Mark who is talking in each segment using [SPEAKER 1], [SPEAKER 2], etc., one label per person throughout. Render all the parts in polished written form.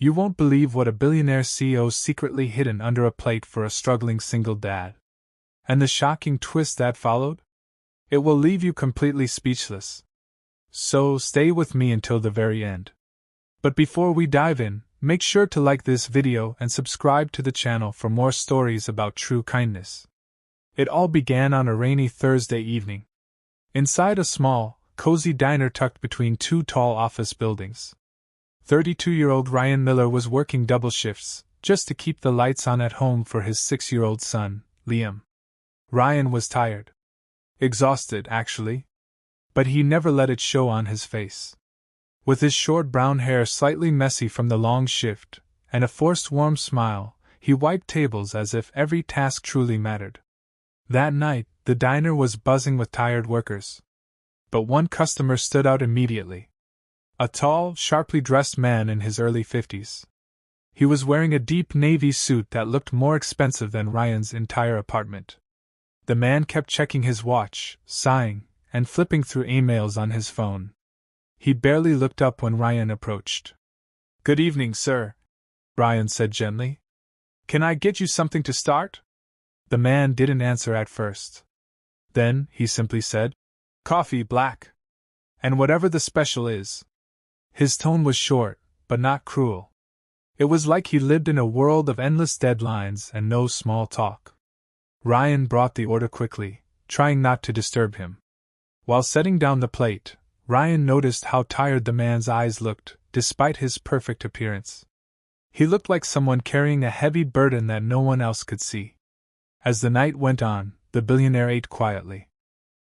[SPEAKER 1] You won't believe what a billionaire CEO's secretly hidden under a plate for a struggling single dad. And the shocking twist that followed? It will leave you completely speechless. So stay with me until the very end. But before we dive in, make sure to like this video and subscribe to the channel for more stories about true kindness. It all began on a rainy Thursday evening. Inside a small, cozy diner tucked between two tall office buildings. 32-year-old Ryan Miller was working double shifts, just to keep the lights on at home for his 6-year-old son, Liam. Ryan was tired. Exhausted, actually. But he never let it show on his face. With his short brown hair slightly messy from the long shift, and a forced warm smile, he wiped tables as if every task truly mattered. That night, the diner was buzzing with tired workers. But one customer stood out immediately. A tall, sharply dressed man in his early 50s. He was wearing a deep navy suit that looked more expensive than Ryan's entire apartment. The man kept checking his watch, sighing, and flipping through emails on his phone. He barely looked up when Ryan approached. "Good evening, sir," Ryan said gently. "Can I get you something to start?" The man didn't answer at first. Then, he simply said, "Coffee black. And whatever the special is." His tone was short, but not cruel. It was like he lived in a world of endless deadlines and no small talk. Ryan brought the order quickly, trying not to disturb him. While setting down the plate, Ryan noticed how tired the man's eyes looked, despite his perfect appearance. He looked like someone carrying a heavy burden that no one else could see. As the night went on, the billionaire ate quietly.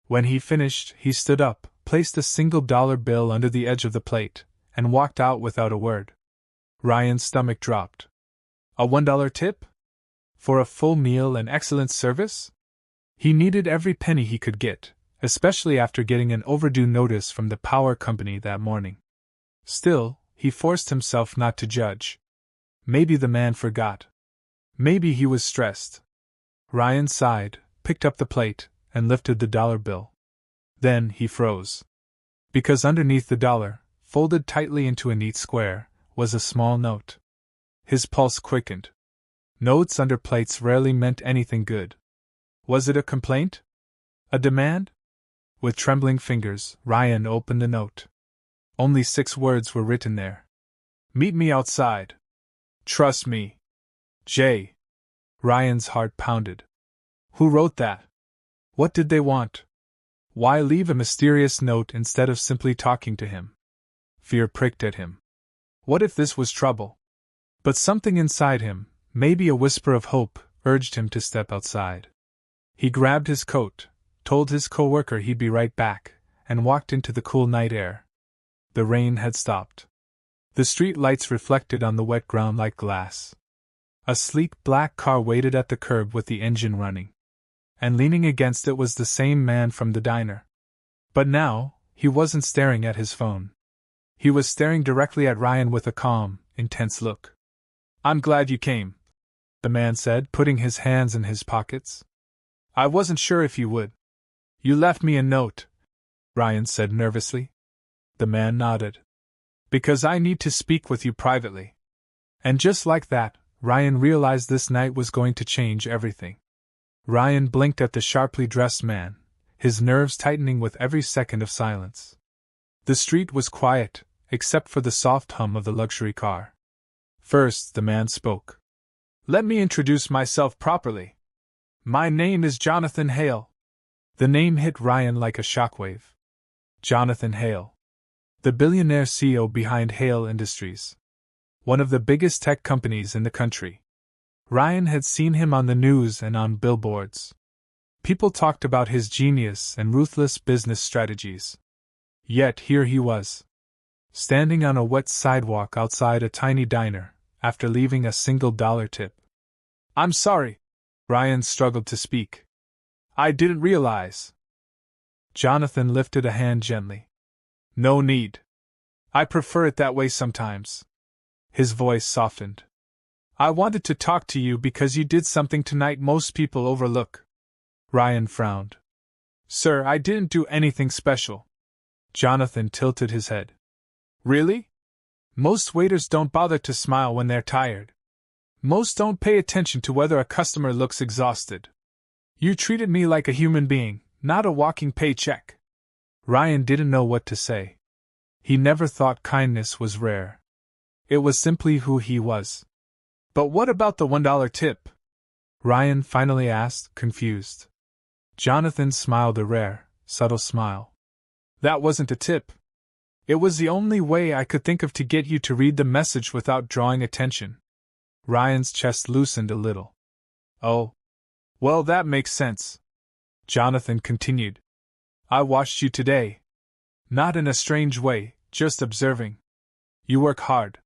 [SPEAKER 1] When he finished, he stood up, placed a $1 bill under the edge of the plate, and walked out without a word. Ryan's stomach dropped. A $1 tip? For a full meal and excellent service? He needed every penny he could get, especially after getting an overdue notice from the power company that morning. Still, he forced himself not to judge. Maybe the man forgot. Maybe he was stressed. Ryan sighed, picked up the plate, and lifted the dollar bill. Then he froze. Because underneath the dollar, folded tightly into a neat square, was a small note. His pulse quickened. Notes under plates rarely meant anything good. Was it a complaint? A demand? With trembling fingers, Ryan opened the note. Only 6 words were written there. "Meet me outside. Trust me. J." Ryan's heart pounded. Who wrote that? What did they want? Why leave a mysterious note instead of simply talking to him? Fear pricked at him. What if this was trouble? But something inside him, maybe a whisper of hope, urged him to step outside. He grabbed his coat, told his coworker he'd be right back, and walked into the cool night air. The rain had stopped. The street lights reflected on the wet ground like glass. A sleek black car waited at the curb with the engine running. And leaning against it was the same man from the diner. But now, he wasn't staring at his phone. He was staring directly at Ryan with a calm, intense look. "I'm glad you came," the man said, putting his hands in his pockets. "I wasn't sure if you would." "You left me a note," Ryan said nervously. The man nodded. "Because I need to speak with you privately." And just like that, Ryan realized this night was going to change everything. Ryan blinked at the sharply dressed man, his nerves tightening with every second of silence. The street was quiet, except for the soft hum of the luxury car. First, the man spoke. "Let me introduce myself properly. My name is Jonathan Hale." The name hit Ryan like a shockwave. Jonathan Hale. The billionaire CEO behind Hale Industries. One of the biggest tech companies in the country. Ryan had seen him on the news and on billboards. People talked about his genius and ruthless business strategies. Yet here he was, standing on a wet sidewalk outside a tiny diner, after leaving a $1 tip. "I'm sorry," Ryan struggled to speak. "I didn't realize." Jonathan lifted a hand gently. "No need. I prefer it that way sometimes." His voice softened. "I wanted to talk to you because you did something tonight most people overlook." Ryan frowned. "Sir, I didn't do anything special." Jonathan tilted his head. "Really? Most waiters don't bother to smile when they're tired. Most don't pay attention to whether a customer looks exhausted. You treated me like a human being, not a walking paycheck. Ryan didn't know what to say. He never thought kindness was rare. It was simply who he was. But what about the $1 tip? Ryan finally asked, confused. Jonathan smiled a rare, subtle smile. That wasn't a tip. It was the only way I could think of to get you to read the message without drawing attention. Ryan's chest loosened a little. Oh. Well, that makes sense. Jonathan continued. I watched you today. Not in a strange way, just observing. You work hard.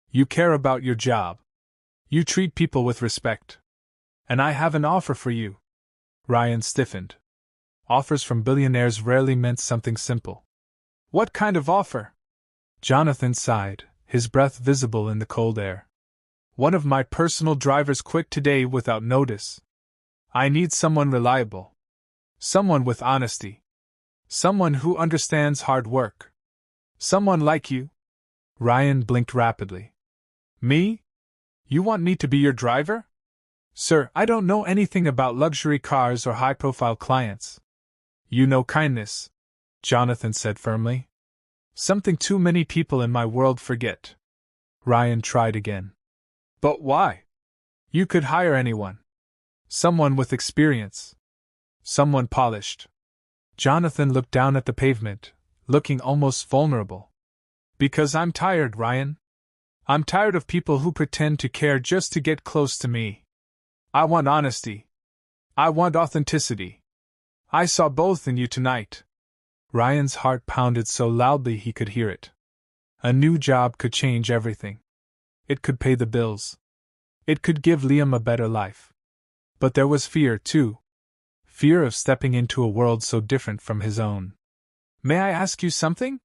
[SPEAKER 1] You care about your job. You treat people with respect. And I have an offer for you. Ryan stiffened. Offers from billionaires rarely meant something simple. What kind of offer? Jonathan sighed, his breath visible in the cold air. One of my personal drivers quit today without notice. I need someone reliable. Someone with honesty. Someone who understands hard work. Someone like you. Ryan blinked rapidly. Me? You want me to be your driver? Sir, I don't know anything about luxury cars or high-profile clients. You know kindness, Jonathan said firmly. Something too many people in my world forget. Ryan tried again. But why? You could hire anyone. Someone with experience. Someone polished. Jonathan looked down at the pavement, looking almost vulnerable. Because I'm tired, Ryan. I'm tired of people who pretend to care just to get close to me. I want honesty. I want authenticity. I saw both in you tonight. Ryan's heart pounded so loudly he could hear it. A new job could change everything. It could pay the bills. It could give Liam a better life. But there was fear, too. Fear of stepping into a world so different from his own. May I ask you something?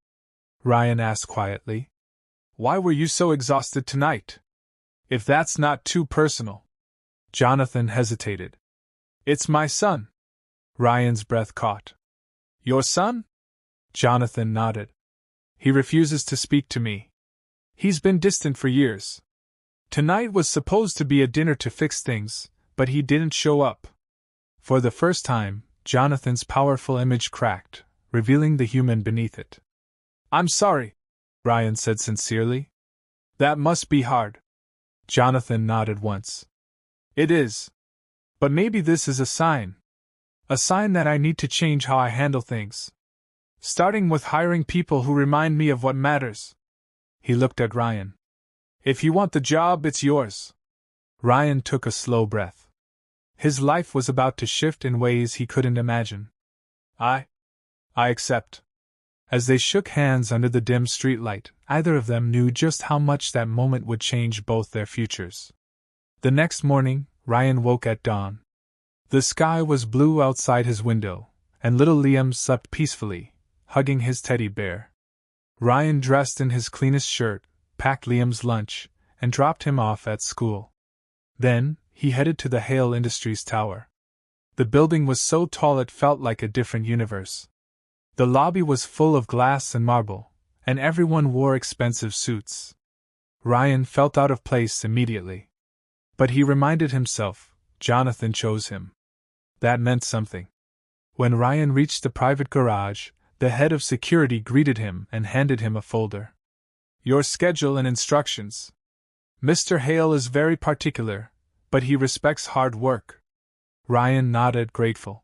[SPEAKER 1] Ryan asked quietly. Why were you so exhausted tonight? If that's not too personal. Jonathan hesitated. It's my son. Ryan's breath caught. Your son? Jonathan nodded. He refuses to speak to me. He's been distant for years. Tonight was supposed to be a dinner to fix things, but he didn't show up. For the first time, Jonathan's powerful image cracked, revealing the human beneath it. I'm sorry, Ryan said sincerely. That must be hard. Jonathan nodded once. It is. But maybe this is a sign. A sign that I need to change how I handle things. Starting with hiring people who remind me of what matters. He looked at Ryan. If you want the job, it's yours. Ryan took a slow breath. His life was about to shift in ways he couldn't imagine. I accept. As they shook hands under the dim streetlight, either of them knew just how much that moment would change both their futures. The next morning, Ryan woke at dawn. The sky was blue outside his window, and little Liam slept peacefully, hugging his teddy bear. Ryan dressed in his cleanest shirt, packed Liam's lunch, and dropped him off at school. Then, he headed to the Hale Industries Tower. The building was so tall it felt like a different universe. The lobby was full of glass and marble, and everyone wore expensive suits. Ryan felt out of place immediately. But he reminded himself, Jonathan chose him. That meant something. When Ryan reached the private garage, the head of security greeted him and handed him a folder. Your schedule and instructions. Mr. Hale is very particular, but he respects hard work. Ryan nodded, grateful.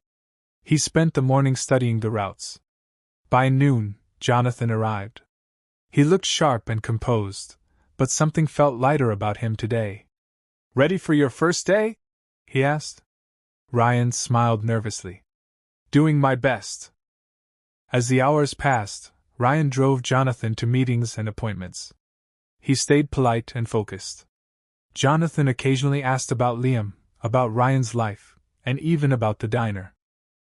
[SPEAKER 1] He spent the morning studying the routes. By noon, Jonathan arrived. He looked sharp and composed, but something felt lighter about him today. Ready for your first day? He asked. Ryan smiled nervously. Doing my best. As the hours passed, Ryan drove Jonathan to meetings and appointments. He stayed polite and focused. Jonathan occasionally asked about Liam, about Ryan's life, and even about the diner.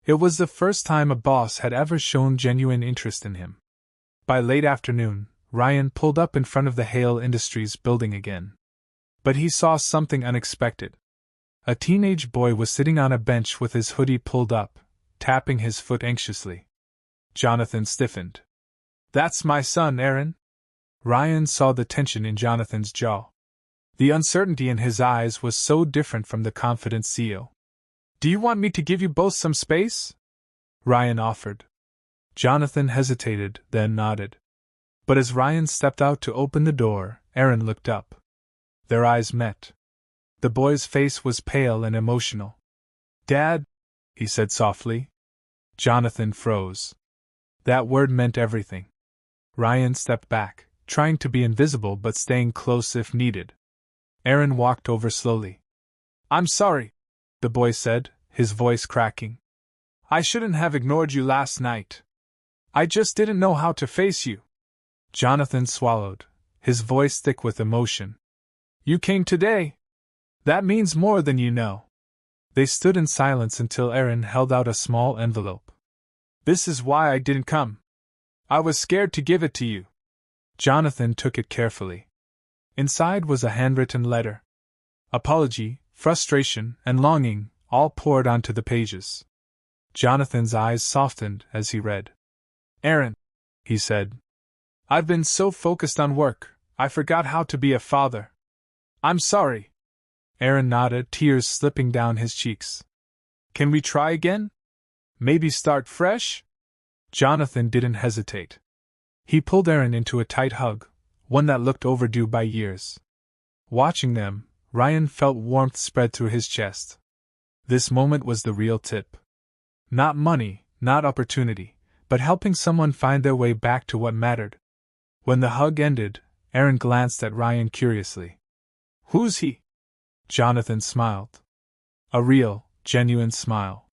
[SPEAKER 1] It was the first time a boss had ever shown genuine interest in him. By late afternoon, Ryan pulled up in front of the Hale Industries building again. But he saw something unexpected. A teenage boy was sitting on a bench with his hoodie pulled up, tapping his foot anxiously. Jonathan stiffened. That's my son, Aaron. Ryan saw the tension in Jonathan's jaw. The uncertainty in his eyes was so different from the confident CEO. Do you want me to give you both some space? Ryan offered. Jonathan hesitated, then nodded. But as Ryan stepped out to open the door, Aaron looked up. Their eyes met. The boy's face was pale and emotional. Dad, he said softly. Jonathan froze. That word meant everything. Ryan stepped back, trying to be invisible but staying close if needed. Aaron walked over slowly. I'm sorry, the boy said, his voice cracking. I shouldn't have ignored you last night. I just didn't know how to face you. Jonathan swallowed, his voice thick with emotion. You came today. That means more than you know. They stood in silence until Aaron held out a small envelope. This is why I didn't come. I was scared to give it to you. Jonathan took it carefully. Inside was a handwritten letter. Apology, frustration, and longing all poured onto the pages. Jonathan's eyes softened as he read. Aaron, he said. I've been so focused on work, I forgot how to be a father. I'm sorry. Aaron nodded, tears slipping down his cheeks. Can we try again? Maybe start fresh? Jonathan didn't hesitate. He pulled Aaron into a tight hug, one that looked overdue by years. Watching them, Ryan felt warmth spread through his chest. This moment was the real tip. Not money, not opportunity, but helping someone find their way back to what mattered. When the hug ended, Aaron glanced at Ryan curiously. Who's he? Jonathan smiled. A real, genuine smile.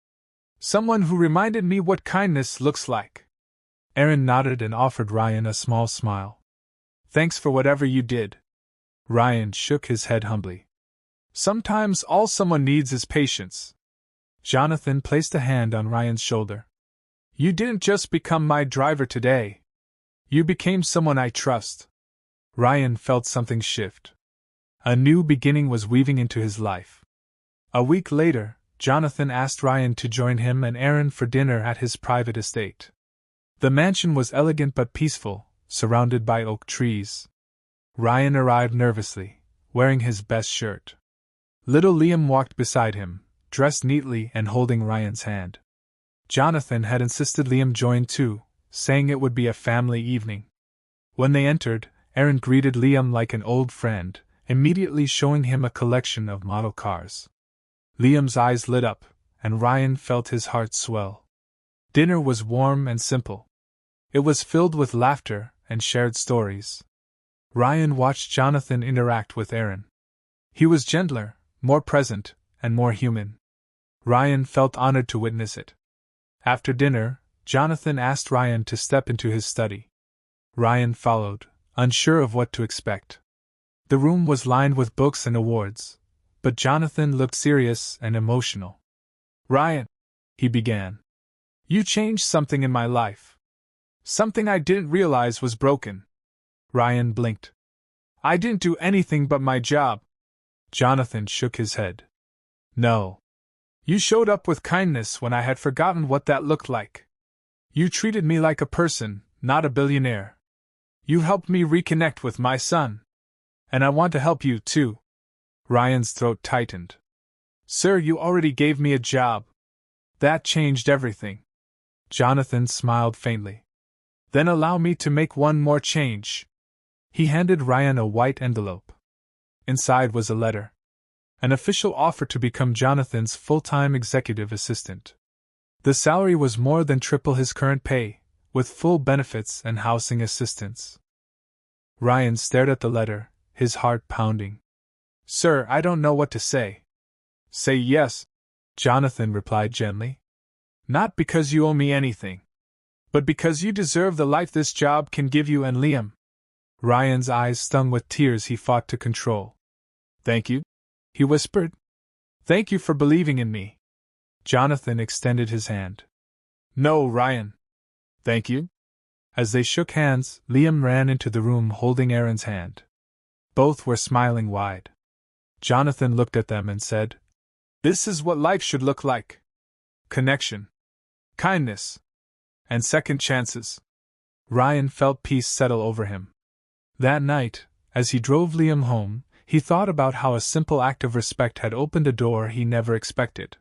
[SPEAKER 1] Someone who reminded me what kindness looks like. Aaron nodded and offered Ryan a small smile. Thanks for whatever you did. Ryan shook his head humbly. Sometimes all someone needs is patience. Jonathan placed a hand on Ryan's shoulder. You didn't just become my driver today. You became someone I trust. Ryan felt something shift. A new beginning was weaving into his life. A week later, Jonathan asked Ryan to join him and Aaron for dinner at his private estate. The mansion was elegant but peaceful, surrounded by oak trees. Ryan arrived nervously, wearing his best shirt. Little Liam walked beside him, dressed neatly and holding Ryan's hand. Jonathan had insisted Liam join too, saying it would be a family evening. When they entered, Aaron greeted Liam like an old friend, immediately showing him a collection of model cars. Liam's eyes lit up, and Ryan felt his heart swell. Dinner was warm and simple. It was filled with laughter and shared stories. Ryan watched Jonathan interact with Aaron. He was gentler, more present, and more human. Ryan felt honored to witness it. After dinner, Jonathan asked Ryan to step into his study. Ryan followed, unsure of what to expect. The room was lined with books and awards, but Jonathan looked serious and emotional. Ryan, he began. You changed something in my life. Something I didn't realize was broken. Ryan blinked. I didn't do anything but my job. Jonathan shook his head. No. You showed up with kindness when I had forgotten what that looked like. You treated me like a person, not a billionaire. You helped me reconnect with my son. And I want to help you, too. Ryan's throat tightened. Sir, you already gave me a job. That changed everything. Jonathan smiled faintly. Then allow me to make one more change. He handed Ryan a white envelope. Inside was a letter. An official offer to become Jonathan's full-time executive assistant. The salary was more than triple his current pay, with full benefits and housing assistance. Ryan stared at the letter, his heart pounding. Sir, I don't know what to say. Say yes, Jonathan replied gently. Not because you owe me anything, but because you deserve the life this job can give you and Liam. Ryan's eyes stung with tears he fought to control. Thank you, he whispered. Thank you for believing in me. Jonathan extended his hand. No, Ryan. Thank you. As they shook hands, Liam ran into the room holding Aaron's hand. Both were smiling wide. Jonathan looked at them and said, This is what life should look like. Connection. Kindness. And second chances. Ryan felt peace settle over him. That night, as he drove Liam home, he thought about how a simple act of respect had opened a door he never expected.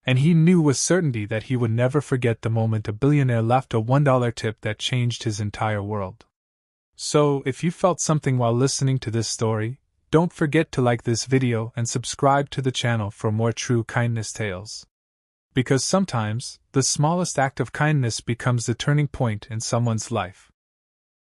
[SPEAKER 1] And he knew with certainty that he would never forget the moment a billionaire left a $1 tip that changed his entire world. So, if you felt something while listening to this story, don't forget to like this video and subscribe to the channel for more true kindness tales. Because sometimes, the smallest act of kindness becomes the turning point in someone's life.